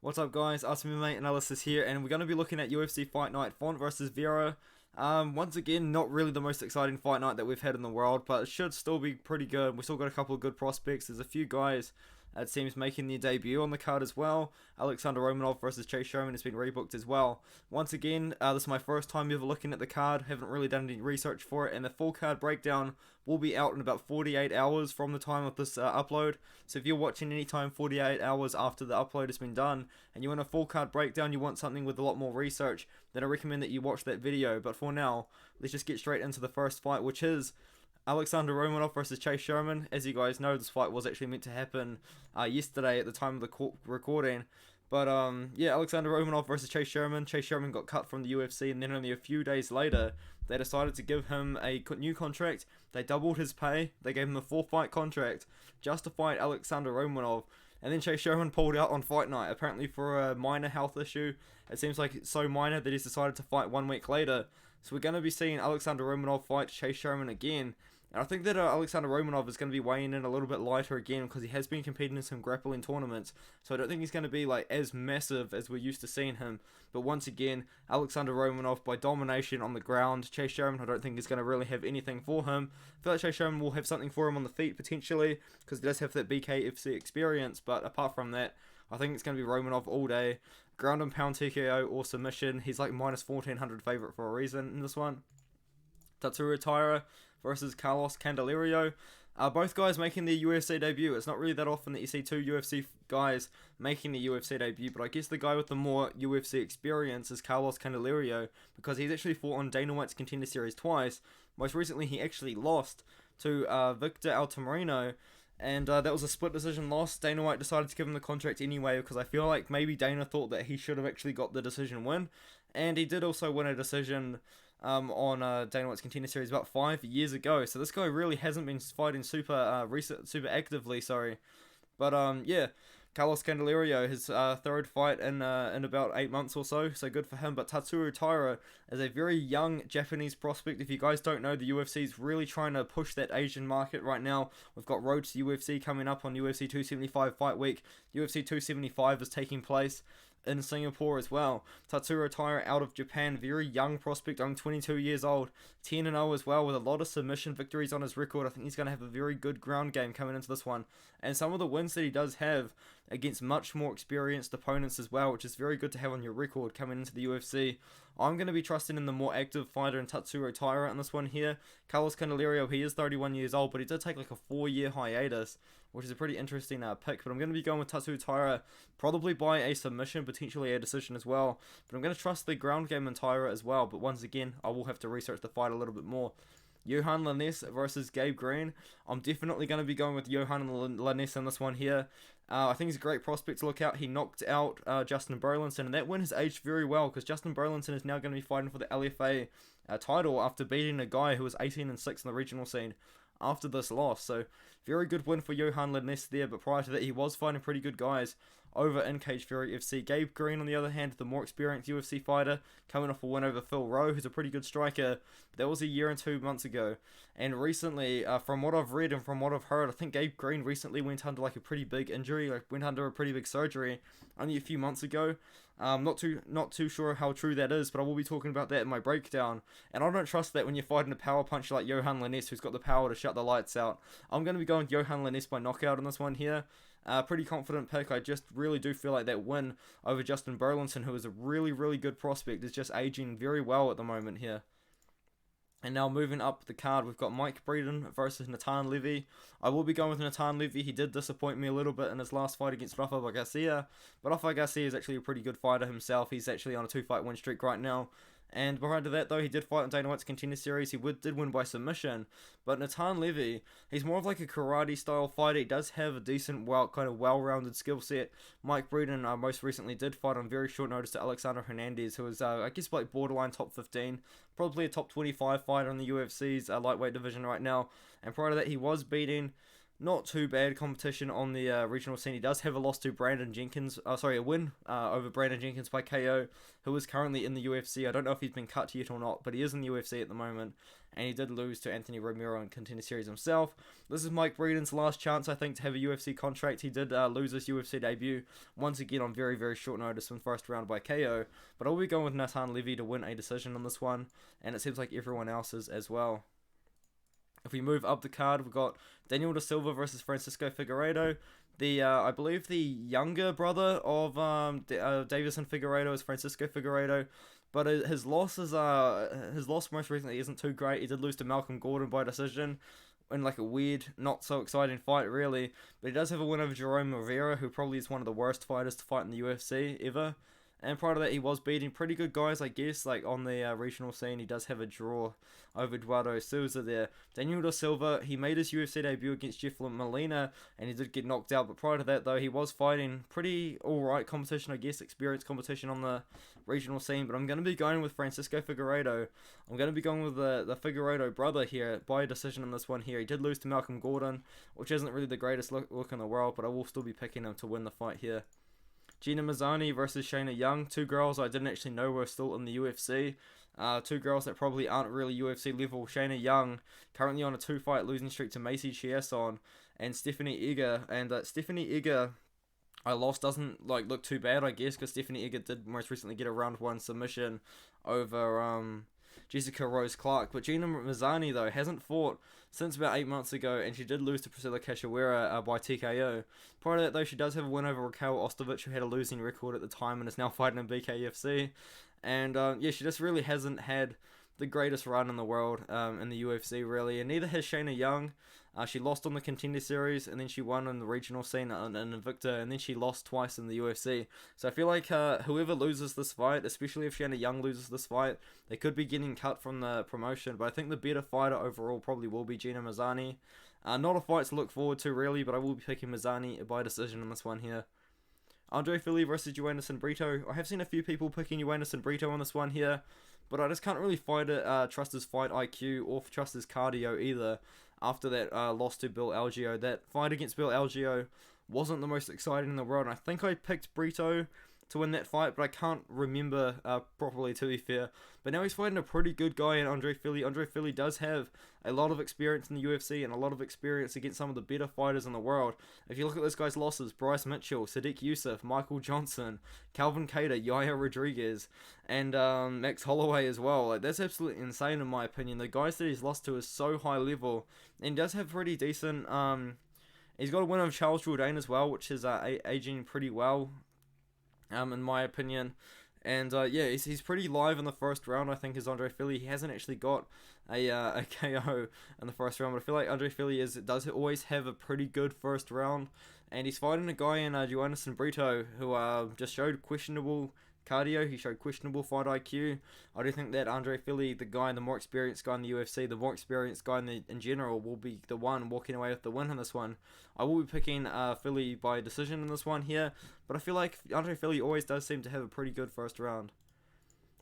What's up, guys? Artem MMA Analysis here, and we're going to be looking at UFC Fight Night Font versus Vera. Once again, not really the most exciting fight night that we've had in the world, but it should still be pretty good. We still got a couple of good prospects. There's a few guys, it seems, making their debut on the card as well. Alexandr Romanov versus Sherman has been rebooked as well. Once again, this is my first time ever looking at the card. Haven't really done any research for it, and the full card breakdown will be out in about 48 hours from the time of this upload. So if you're watching anytime 48 hours after the upload has been done, and you want a full card breakdown, you want something with a lot more research, then I recommend that you watch that video. But for now, let's just get straight into the first fight, which is Alexandr Romanov versus Sherman. As you guys know, this fight was actually meant to happen yesterday at the time of the recording. But yeah, Alexandr Romanov versus Sherman. Sherman got cut from the UFC, and then only a few days later, they decided to give him a new contract. They doubled his pay. They gave him a 4-fight contract just to fight Alexandr Romanov. And then Sherman pulled out on fight night, apparently for a minor health issue. It seems like it's so minor that he's decided to fight 1 week later. So we're going to be seeing Alexandr Romanov fight Sherman again. And I think that Alexandr Romanov is going to be weighing in a little bit lighter again because he has been competing in some grappling tournaments. So I don't think he's going to be like as massive as we're used to seeing him. But once again, Alexandr Romanov by domination on the ground. Sherman I don't think is going to really have anything for him. I feel like Sherman will have something for him on the feet potentially because he does have that BKFC experience. But apart from that, I think it's going to be Romanov all day. Ground and pound TKO or submission. He's like minus 1400 favorite for a reason in this one. Tatsuro Taira versus Candelario. Both guys making their UFC debut. It's not really that often that you see two UFC guys making the UFC debut, but I guess the guy with the more UFC experience is Candelario because he's actually fought on Dana White's Contender Series twice. Most recently, he actually lost to Victor Altamirano, and that was a split decision loss. Dana White decided to give him the contract anyway because I feel like maybe Dana thought that he should have actually got the decision win, and he did also win a decision on Dana White's Contender Series about 5 years ago. So this guy really hasn't been fighting super actively, sorry. But yeah, Candelario, his third fight in about 8 months or so, so good for him. But Tatsuro Taira is a very young Japanese prospect. If you guys don't know, the UFC is really trying to push that Asian market right now. We've got Road to UFC coming up on UFC 275 Fight Week. UFC 275 is taking place in Singapore as well. Tatsuro Taira out of Japan, very young prospect, only 22 years old, 10-0 as well, with a lot of submission victories on his record. I think he's going to have a very good ground game coming into this one, and some of the wins that he does have against much more experienced opponents as well, which is very good to have on your record coming into the UFC. I'm going to be trusting in the more active fighter in Tatsuro Taira in this one here. Candelario, he is 31 years old, but he did take like a 4-year hiatus, which is a pretty interesting pick. But I'm going to be going with Tatsuro Taira, probably by a submission, potentially a decision as well. But I'm going to trust the ground game in Taira as well. But once again, I will have to research the fight a little bit more. Yohan Lainesse versus Gabe Green. I'm definitely going to be going with Yohan Lainesse in this one here. I think he's a great prospect to look out. He knocked out Justin Burlinson, and that win has aged very well because Justin Burlinson is now going to be fighting for the LFA title after beating a guy who was 18-6 in the regional scene after this loss. So very good win for Yohan Lainesse there, but prior to that he was fighting pretty good guys over in Cage Fury FC. Gabe Green, on the other hand, the more experienced UFC fighter, coming off a win over Phil Rowe, who's a pretty good striker. That was a year and 2 months ago. And recently, from what I've read and from what I've heard, I think Gabe Green recently went under like a pretty big injury, like went under a pretty big surgery only a few months ago. Not too sure how true that is, but I will be talking about that in my breakdown. And I don't trust that when you're fighting a power puncher like Yohan Lainesse, who's got the power to shut the lights out. I'm going to be going with Yohan Lainesse by knockout in this one here. Pretty confident pick. I just really do feel like that win over Justin Burlinson, who is a really, really good prospect, is just aging very well at the moment here. And now moving up the card, we've got Mike Breeden versus Natan Levy. I will be going with Natan Levy. He did disappoint me a little bit in his last fight against Rafa Garcia. But Rafa Garcia is actually a pretty good fighter himself. He's actually on a 2-fight win streak right now. And prior to that, though, he did fight in Dana White's Contender Series. He did win by submission. But Natan Levy, he's more of like a karate-style fighter. He does have a decent, well-rounded skill set. Mike Breeden most recently did fight on very short notice to Alexander Hernandez, who is, I guess, like borderline top 15. Probably a top 25 fighter in the UFC's lightweight division right now. And prior to that, he was beating not too bad competition on the regional scene. He does have a loss to Brandon Jenkins. A win over Brandon Jenkins by KO, who is currently in the UFC. I don't know if he's been cut yet or not, but he is in the UFC at the moment. And he did lose to Anthony Romero in Contender Series himself. This is Mike Breeden's last chance, I think, to have a UFC contract. He did lose his UFC debut once again on very, very short notice in first round by KO. But I'll be going with Natan Levy to win a decision on this one. And it seems like everyone else is as well. If we move up the card, we've got Daniel da Silva versus Francisco Figueiredo. I believe the younger brother of Davison Figueiredo is Francisco Figueiredo. But his loss most recently isn't too great. He did lose to Malcolm Gordan by decision in like a weird, not so exciting fight really. But he does have a win over Jerome Vera, who probably is one of the worst fighters to fight in the UFC ever. And prior to that, he was beating pretty good guys, I guess, like on the regional scene. He does have a draw over Eduardo Souza there. Daniel da Silva, he made his UFC debut against Jeff Molina, and he did get knocked out. But prior to that, though, he was fighting pretty alright competition, I guess, experienced competition on the regional scene. But I'm going to be going with Francisco Figueiredo. I'm going to be going with the Figueiredo brother here by decision on this one here. He did lose to Malcolm Gordan, which isn't really the greatest look in the world, but I will still be picking him to win the fight here. Gina Mazany versus Shanna Young. Two girls I didn't actually know were still in the UFC. Two girls that probably aren't really UFC level. Shanna Young, currently on a 2-fight losing streak to Macy Chiasson and Stephanie Egger. And Stephanie Egger, I lost, doesn't look too bad, I guess, because Stephanie Egger did most recently get a round 1 submission over Jessica Rose Clark. But Gina Mazany, though, hasn't fought since about 8 months ago, and she did lose to Priscilla Cachoeira by TKO. Prior to that, though, she does have a win over Raquel Ostovich, who had a losing record at the time and is now fighting in BKFC. And she just really hasn't had the greatest run in the world in the UFC, really. And neither has Shanna Young. She lost on the Contender Series, and then she won in the regional scene in Invicta, and then she lost twice in the UFC. So I feel like whoever loses this fight, especially if Shanna Young loses this fight, they could be getting cut from the promotion. But I think the better fighter overall probably will be Gina Mazany. Not a fight to look forward to, really, but I will be picking Mazany by decision on this one here. Andrei Fili versus Joanderson Brito. I have seen a few people picking Joanderson Brito on this one here, but I just can't really trust his fight IQ or trust his cardio either. After that loss to Bill Algeo, that fight against Bill Algeo wasn't the most exciting in the world. And I think I picked Brito to win that fight, but I can't remember properly, to be fair. But now he's fighting a pretty good guy in Andrei Fili. Andrei Fili does have a lot of experience in the UFC and a lot of experience against some of the better fighters in the world. If you look at this guy's losses, Bryce Mitchell, Sadiq Youssef, Michael Johnson, Calvin Kattar, Yaya Rodriguez, and Max Holloway as well. That's absolutely insane in my opinion. The guys that he's lost to is so high level, and does have pretty decent... he's got a win over Charles Jourdain as well, which is aging pretty well, in my opinion. And he's pretty live in the first round, I think, is Andrei Fili. He hasn't actually got a KO in the first round, but I feel like Andrei Fili does always have a pretty good first round. And he's fighting a guy in Joanderson Brito who just showed questionable cardio. He showed questionable fight IQ. I do think that Andrei Fili, the more experienced guy in the UFC, the more experienced guy in general, will be the one walking away with the win in this one. I will be picking Fili by decision in this one here, but I feel like Andrei Fili always does seem to have a pretty good first round.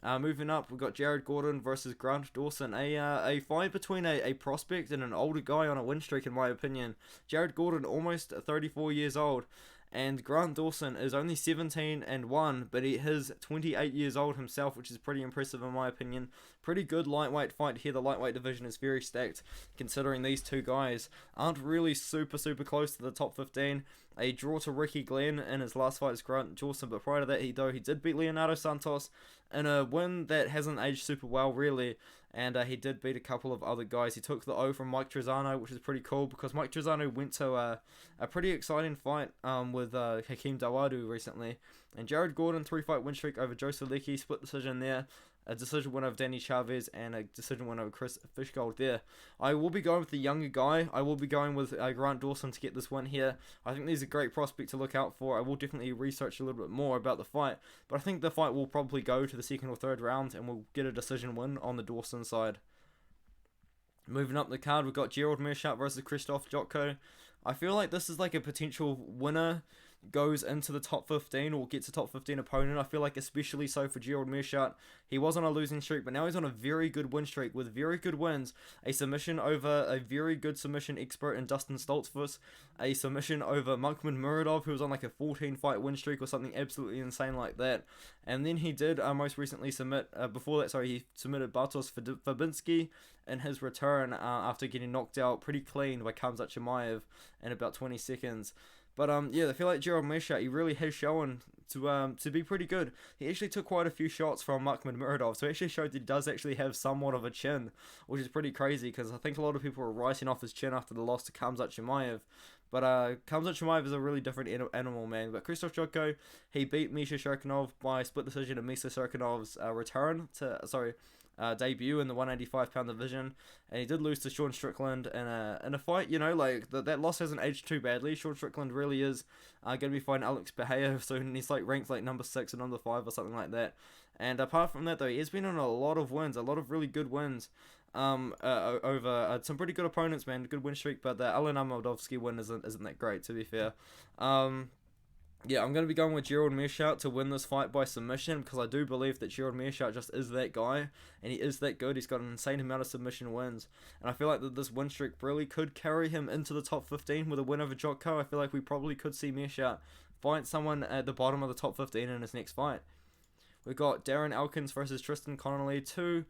Moving up, we've got Jared Gordan versus Grant Dawson. A fight between a prospect and an older guy on a win streak, in my opinion. Jared Gordan, almost 34 years old, and Grant Dawson is only 17-1, but he is 28 years old himself, which is pretty impressive in my opinion. Pretty good lightweight fight here. The lightweight division is very stacked, considering these two guys aren't really super close to the top 15. A draw to Ricky Glenn in his last fight is Grant Dawson, but prior to that, he did beat Leonardo Santos in a win that hasn't aged super well, really. And he did beat a couple of other guys. He took the O from Mike Trezano, which is pretty cool, because Mike Trezano went to a pretty exciting fight with Hakeem Dawodu recently. And Jared Gordan, 3-fight win streak over Joe Solecki, split decision there. A decision win over Danny Chavez and a decision win over Chris Fishgold there. I will be going with the younger guy. I will be going with Grant Dawson to get this win here. I think he's a great prospect to look out for. I will definitely research a little bit more about the fight, but I think the fight will probably go to the second or third round and we'll get a decision win on the Dawson side. Moving up the card, we've got Gerald Meerschaert versus Krzysztof Jotko. I feel like this is like a potential winner goes into the top 15 or gets a top 15 opponent. I feel like especially so for Gerald Meerschaert. He was on a losing streak, but now he's on a very good win streak with very good wins. A submission over a very good submission expert in Dustin Stoltzfus. A submission over Makhmud Muradov, who was on like a 14 fight win streak or something absolutely insane like that. And then he did most recently submit, he submitted Bartosz Fabinski in his return after getting knocked out pretty clean by Khamzat Chimaev in about 20 seconds. But I feel like Gerald Meerschaert, he really has shown to be pretty good. He actually took quite a few shots from Makhmud Muradov, so it actually showed that he does actually have somewhat of a chin, which is pretty crazy, because I think a lot of people were writing off his chin after the loss to Khamzat Chimaev. But Khamzat Chimaev is a really different animal, man. But Krzysztof Jotko, he beat Misha Shirkinov by split decision in Misha Shirkinov's debut in the 185-pound division, and he did lose to Sean Strickland in a fight. That loss hasn't aged too badly. Sean Strickland really is going to be fighting Alex Bahia soon. He's ranked number 6 or number 5 or something like that. And apart from that, though, he has been on a lot of wins, a lot of really good wins over some pretty good opponents, man. Good win streak, but the Alen Amaldovski win isn't that great, to be fair. I'm going to be going with Gerald Meerschaert to win this fight by submission, because I do believe that Gerald Meerschaert just is that guy, and he is that good. He's got an insane amount of submission wins, and I feel like that this win streak really could carry him into the top 15 with a win over Jotko. I feel like we probably could see Meerschaert fight someone at the bottom of the top 15 in his next fight. We've got Darren Elkins versus Tristan Connolly, two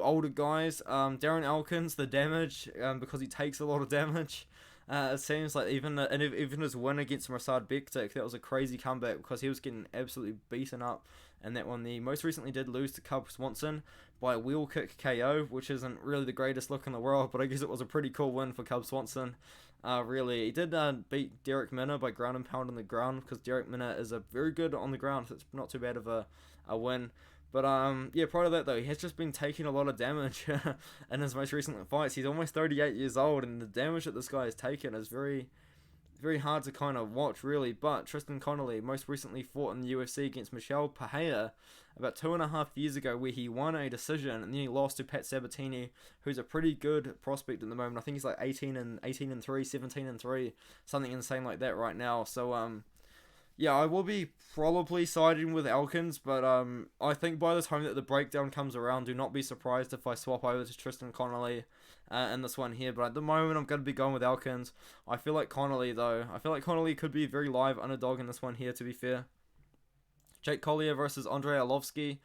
older guys. Darren Elkins, the damage, because he takes a lot of damage. It seems like even his win against Mirsad Bektik, that was a crazy comeback, because he was getting absolutely beaten up in that one. He most recently did lose to Cub Swanson by a wheel kick KO, which isn't really the greatest look in the world, but I guess it was a pretty cool win for Cub Swanson. Really, he did beat Derek Minner by ground and pound on the ground, because Derek Minner is a very good on the ground, so it's not too bad of a win. But prior to that, though, he has just been taking a lot of damage in his most recent fights. He's almost 38 years old, and the damage that this guy has taken is very, very hard to kind of watch, really. But Tristan Connolly most recently fought in the UFC against Michel Pereira about 2.5 years ago, where he won a decision, and then he lost to Pat Sabatini, who's a pretty good prospect at the moment. I think he's 18 and 3, 17 and 3, something insane like that right now. So I will be probably siding with Elkins, but I think by the time that the breakdown comes around, do not be surprised if I swap over to Tristan Connolly in this one here. But at the moment, I'm going to be going with Elkins. I feel like Connolly could be a very live underdog in this one here, to be fair. Jake Collier versus Andrei Arlovski.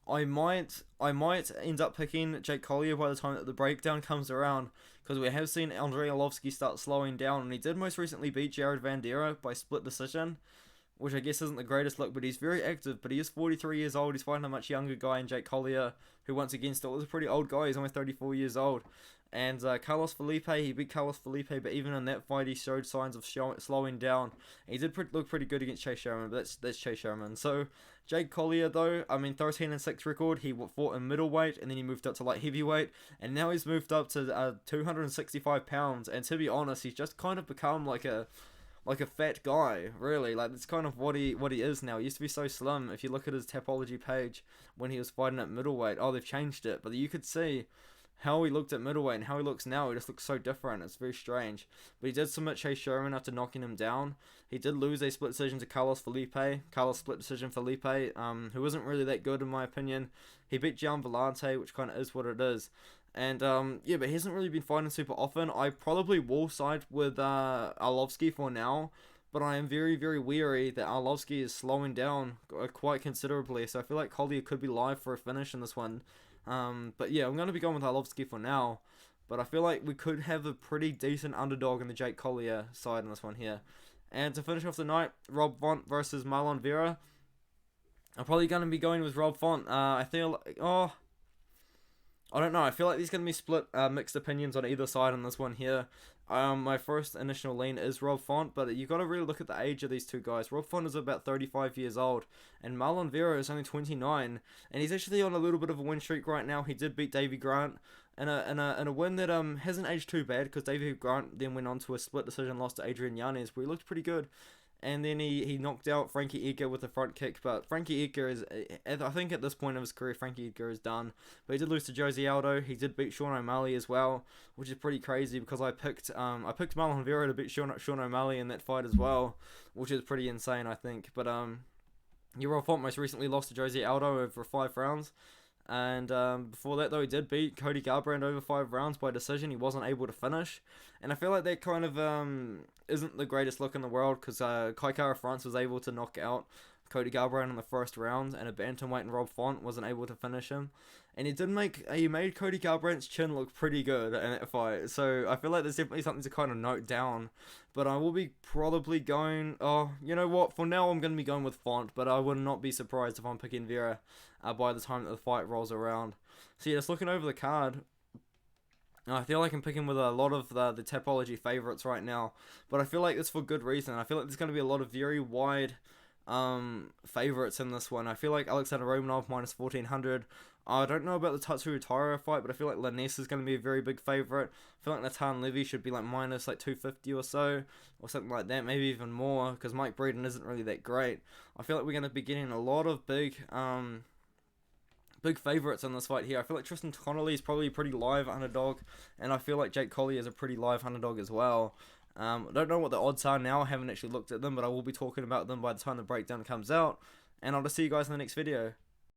I might end up picking Jake Collier by the time that the breakdown comes around, because we have seen Andrei Arlovski start slowing down, and he did most recently beat Jared Vandera by split decision, which I guess isn't the greatest look, but he's very active. But he is 43 years old. He's fighting a much younger guy in Jake Collier, who once again still is a pretty old guy. He's almost 34 years old. And Carlos Felipe, he beat Carlos Felipe, but even in that fight, he showed signs of slowing down. He did look pretty good against Chase Sherman, but that's Chase Sherman. So Jake Collier, though, 13-6 record. He fought in middleweight, and then he moved up to light heavyweight, and now he's moved up to 265 pounds. And to be honest, he's just kind of become like a fat guy, really. That's kind of what he is now. He used to be so slim. If you look at his Tapology page when he was fighting at middleweight, they've changed it, but you could see how he looked at middleweight and how he looks now. He just looks so different. It's very strange. But he did submit Chase Sherman after knocking him down. He did lose a split decision to Carlos split decision Felipe, who isn't really that good in my opinion. He beat Gian Vellante, which kind of is what it is. And but he hasn't really been fighting super often. I probably will side with Arlovski for now, but I am very, very wary that Arlovski is slowing down quite considerably. So I feel like Collier could be live for a finish in this one. But I'm going to be going with Arlovski for now. But I feel like we could have a pretty decent underdog in the Jake Collier side in this one here. And to finish off the night, Rob Font versus Marlon Vera. I'm probably going to be going with Rob Font. I don't know. I feel like there's going to be split mixed opinions on either side on this one here. My first initial lean is Rob Font, but you got to really look at the age of these two guys. Rob Font is about 35 years old, and Marlon Vera is only 29, and he's actually on a little bit of a win streak right now. He did beat Davey Grant in a win that hasn't aged too bad, because Davey Grant then went on to a split decision loss to Adrian Yanez, where he looked pretty good. and then he knocked out Frankie Edgar with a front kick. But Frankie Edgar is, I think at this point of his career, Frankie Edgar is done. But he did lose to Jose Aldo. He did beat Sean O'Malley as well, which is pretty crazy because I picked Marlon Vera to beat Sean O'Malley in that fight as well, which is pretty insane, I think. But Uriel Font most recently lost to Jose Aldo over 5 rounds. And before that, though, he did beat Cody Garbrandt over 5 rounds by decision. He wasn't able to finish. And I feel like that kind of isn't the greatest look in the world, because Kai Kara France was able to knock out Cody Garbrandt in the first round, and a bantamweight and Rob Font wasn't able to finish him. And he made Cody Garbrandt's chin look pretty good in that fight. So I feel like there's definitely something to kind of note down. But I will be probably going, you know what, for now I'm going to be going with Font, but I would not be surprised if I'm picking Vera by the time that the fight rolls around. So yeah, just looking over the card, I feel like I'm picking with a lot of the Tapology favourites right now, but I feel like it's for good reason. I feel like there's going to be a lot of very wide favourites in this one. I feel like Alexandr Romanov minus 1400. I don't know about the Tatsuro Taira fight, but I feel like Lainesse is going to be a very big favourite. I feel like Natan Levy should be like minus like 250 or so, or something like that, maybe even more, because Mike Breeden isn't really that great. I feel like we're going to be getting a lot of big favourites in this fight here. I feel like Tristan Connolly is probably a pretty live underdog, and I feel like Jake Collier is a pretty live underdog as well. I don't know what the odds are now. I haven't actually looked at them, but I will be talking about them by the time the breakdown comes out, and I'll just see you guys in the next video.